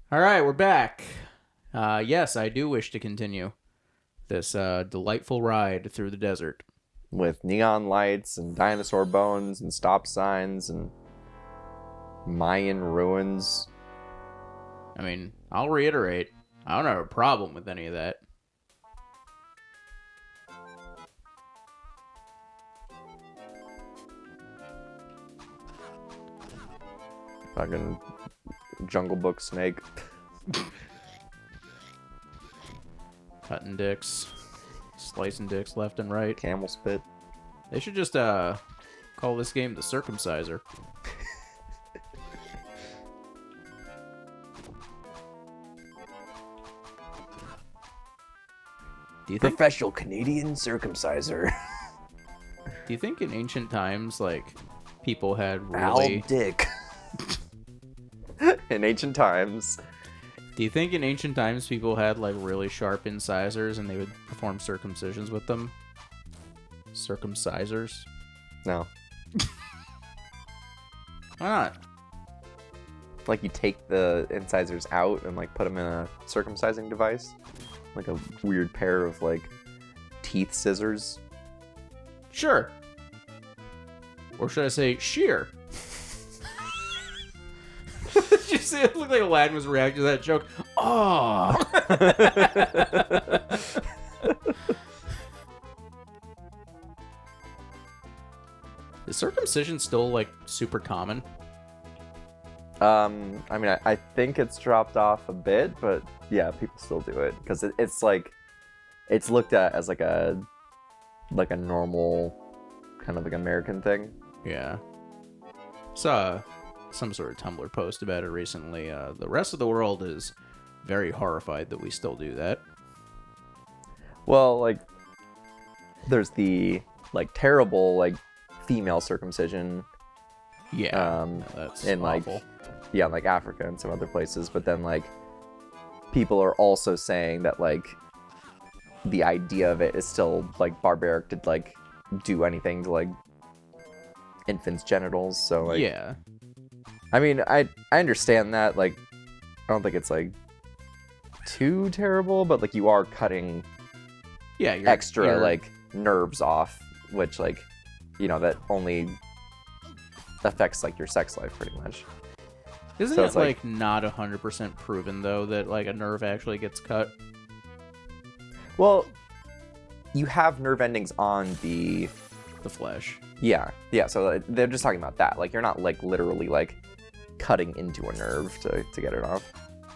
All right, we're back. Yes, I do wish to continue this delightful ride through the desert. With neon lights and dinosaur bones and stop signs and Mayan ruins. I mean, I'll reiterate, I don't have a problem with any of that. Fucking Jungle Book snake. Cutting dicks, slicing dicks left and right. Camel spit. They should just call this game the Circumciser. Do you think? Professional Canadian Circumciser. Do you think in ancient times, like, people had really? Al Dick. In ancient times. Do you think in ancient times people had like really sharp incisors and they would perform circumcisions with them? Circumcisors? No. Why not? Like you take the incisors out and like put them in a circumcising device. Like a weird pair of like teeth scissors. Sure. Or should I say shear? Did you see it looked like Aladdin was reacting to that joke? Oh. Is circumcision still like super common? I mean, I think it's dropped off a bit, but yeah, people still do it because it's like it's looked at as like a normal kind of like American thing. Yeah. Saw some sort of Tumblr post about it recently. The rest of the world is very horrified that we still do that. Well, like there's the like terrible like female circumcision. Yeah, that's in awful. Like like Africa and some other places, but then like people are also saying that like the idea of it is still like barbaric to like do anything to like infants' genitals. So like yeah. I mean, I understand that. Like, I don't think it's like too terrible, but like you are cutting extra like nerves off, which like that only affects like your sex life pretty much. Isn't so it like not 100% proven though that like a nerve actually gets cut? Well, you have nerve endings on the flesh. Yeah. So they're just talking about that. Like you're not like literally like cutting into a nerve to get it off.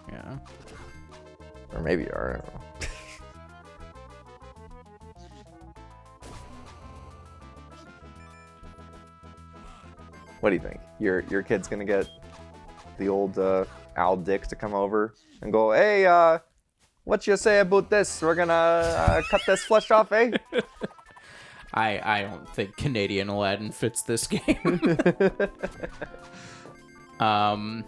Yeah. Or maybe you are. I don't know. What do you think? Your kid's gonna get the old Al Dick to come over and go, hey, what you say about this? We're gonna cut this flesh off, eh? I don't think Canadian Aladdin fits this game. I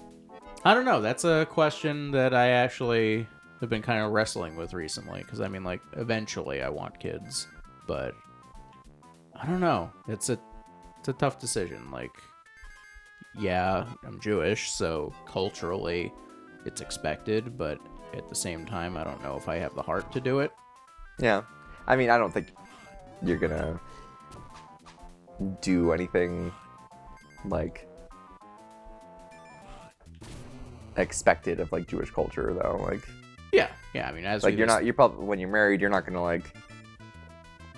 don't know. That's a question that I actually have been kind of wrestling with recently. Because, I mean, like, eventually I want kids. But, I don't know. It's a tough decision. Like, yeah, I'm Jewish, so culturally it's expected. But at the same time, I don't know if I have the heart to do it. Yeah. I mean, I don't think you're gonna do anything like expected of like Jewish culture though. Like yeah. I mean, as like you're probably when you're married, you're not gonna like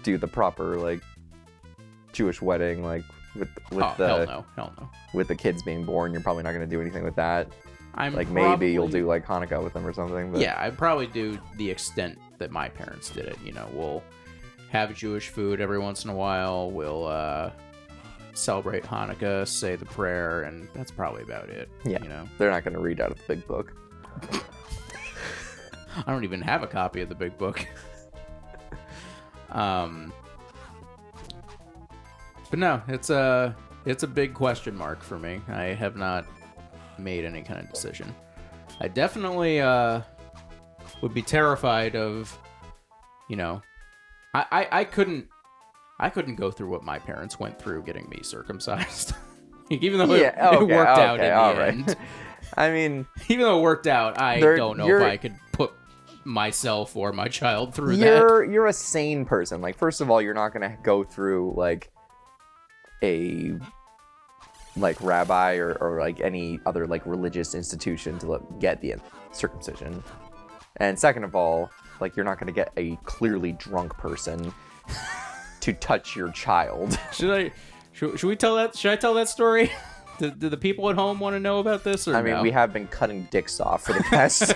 do the proper like Jewish wedding like with hell no. With the kids being born. You're probably not gonna do anything with that. Maybe you'll do like Hanukkah with them or something. But yeah, I'd probably do the extent that my parents did it. We'll have Jewish food every once in a while. We'll celebrate Hanukkah, say the prayer, and that's probably about it. Yeah, they're not going to read out of the big book. I don't even have a copy of the big book. But no, it's a big question mark for me. I have not made any kind of decision. I definitely would be terrified of, I couldn't go through what my parents went through getting me circumcised. Even though it worked out in the end. I mean, even though it worked out, I don't know if I could put myself or my child through that. You're a sane person. Like, first of all, you're not going to go through, like, a, like, rabbi or like, any other, like, religious institution to get the circumcision. And second of all, like, you're not going to get a clearly drunk person to touch your child. Should we tell that? Should I tell that story? Do the people at home want to know about this? Or I mean, we have been cutting dicks off for the past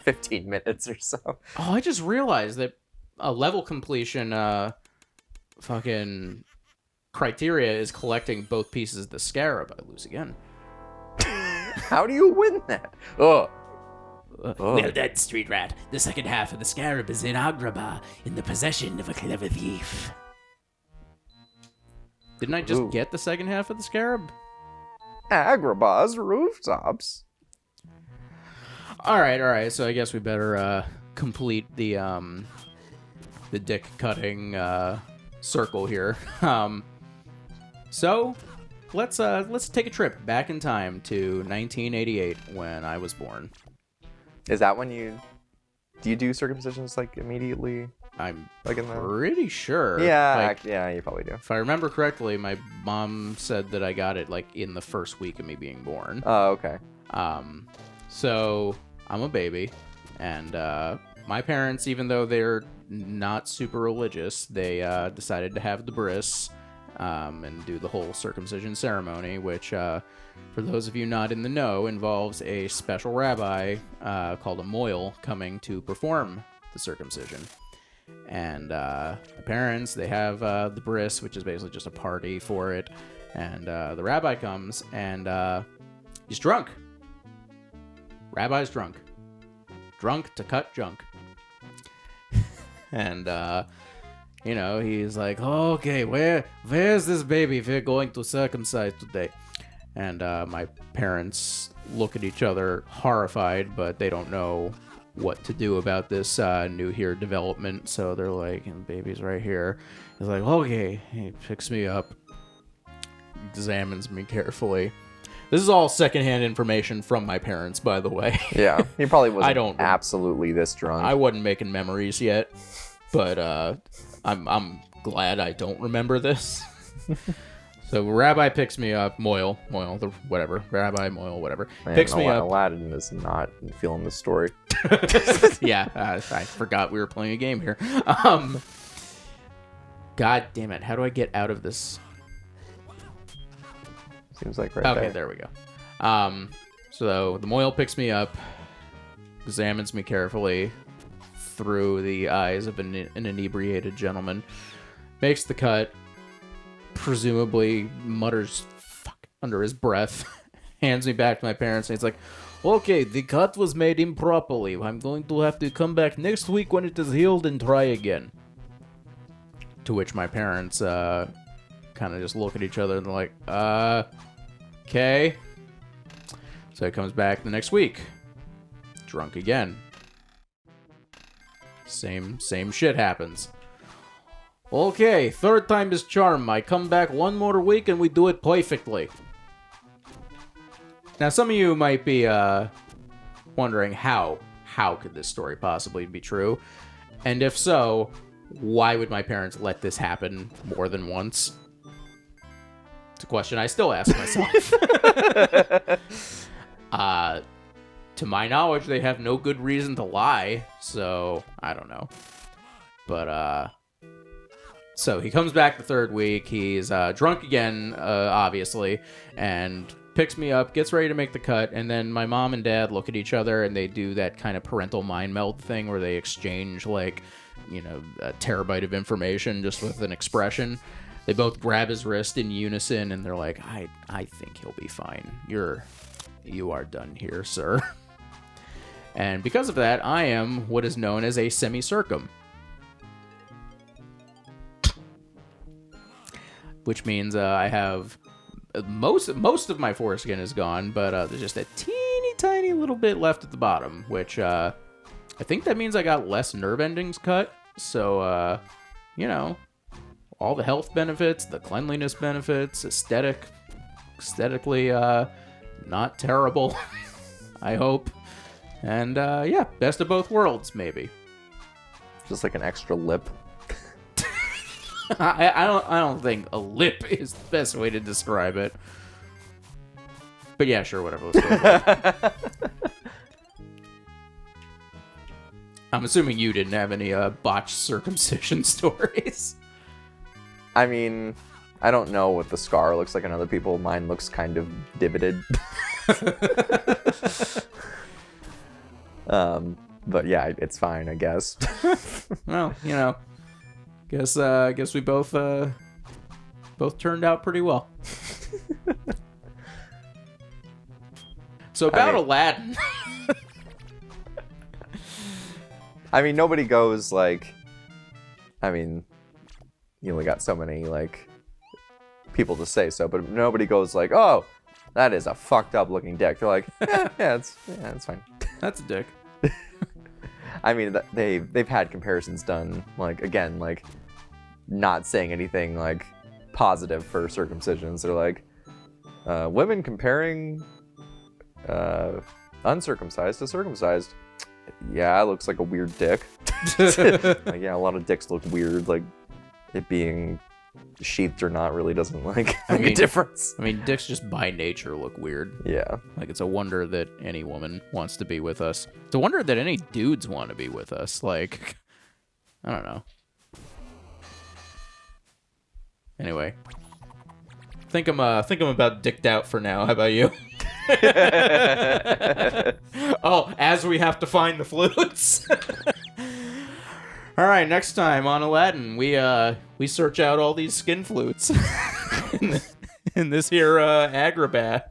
15 minutes or so. Oh, I just realized that a level completion fucking criteria is collecting both pieces of the scarab. I lose again. How do you win that? Oh. Well done, street rat. The second half of the scarab is in Agrabah, in the possession of a clever thief. Didn't I just get the second half of the scarab? Agrabah's rooftops. All right. So I guess we better complete the dick cutting circle here. So let's take a trip back in time to 1988 when I was born. Is that when do you do circumcisions like immediately? I'm like pretty sure. Yeah, yeah, you probably do. If I remember correctly, my mom said that I got it like in the first week of me being born. Oh, okay. So I'm a baby, and my parents, even though they're not super religious, they decided to have the bris and do the whole circumcision ceremony, which, for those of you not in the know, involves a special rabbi called a moil coming to perform the circumcision. And my parents, they have the bris, which is basically just a party for it. And the rabbi comes, and he's drunk. Rabbi's drunk. Drunk to cut junk. And, he's like, oh, okay, where's this baby we're going to circumcise today? And my parents look at each other horrified, but they don't know what to do about this new here development. So they're like, and baby's right here. He's like, okay. He picks me up, examines me carefully. This is all secondhand information from my parents, by the way. Yeah, he probably wasn't absolutely this drunk. I wasn't making memories yet, but I'm glad I don't remember this. So Rabbi picks me up, Moil, whatever, Rabbi Moil, whatever, picks me up. Aladdin is not feeling the story. Yeah, I forgot we were playing a game here. God damn it, how do I get out of this? Seems like right there. Okay, there we go. So the Moil picks me up, examines me carefully through the eyes of an inebriated gentleman, makes the cut, presumably mutters "fuck" under his breath, hands me back to my parents, and he's like, okay, the cut was made improperly. I'm going to have to come back next week when it is healed and try again. To which my parents kind of just look at each other and they're like, okay. So he comes back the next week, drunk again. Same shit happens. Okay, third time is charm. I come back one more week and we do it perfectly. Now, some of you might be wondering how could this story possibly be true? And if so, why would my parents let this happen more than once? It's a question I still ask myself. To my knowledge, they have no good reason to lie, so I don't know. But, so he comes back the third week, he's drunk again, obviously, and picks me up, gets ready to make the cut, and then my mom and dad look at each other and they do that kind of parental mind meld thing where they exchange, like, a terabyte of information just with an expression. They both grab his wrist in unison and they're like, I think he'll be fine. You are done here, sir. And because of that, I am what is known as a Semi-Circum. Which means I have most of my foreskin is gone, but there's just a teeny tiny little bit left at the bottom, which I think that means I got less nerve endings cut. So, all the health benefits, the cleanliness benefits, aesthetically not terrible, I hope. And yeah, best of both worlds, maybe. Just like an extra lip. I don't think a lip is the best way to describe it. But yeah, sure, whatever. Let's go with that. I'm assuming you didn't have any botched circumcision stories. I mean, I don't know what the scar looks like on other people. Mine looks kind of divoted. But yeah, it's fine, I guess. Well, you know, guess we both turned out pretty well. So about Aladdin. I mean, nobody goes like, I mean, you only got so many like people to say so, but nobody goes like, oh, that is a fucked up looking dick. They're like, yeah, it's fine. That's a dick. I mean, they've had comparisons done, like, again, like, not saying anything like positive for circumcisions. They're like, women comparing uncircumcised to circumcised. Yeah, it looks like a weird dick. Like, yeah, a lot of dicks look weird. Like, it being sheathed or not really doesn't make a difference. I mean, dicks just by nature look weird. Yeah. Like, it's a wonder that any woman wants to be with us. It's a wonder that any dudes want to be with us. Like, I don't know. Anyway, think I'm about dicked out for now. How about you? Oh, as we have to find the flutes. All right, next time on Aladdin, we search out all these skin flutes in this here Agrabah.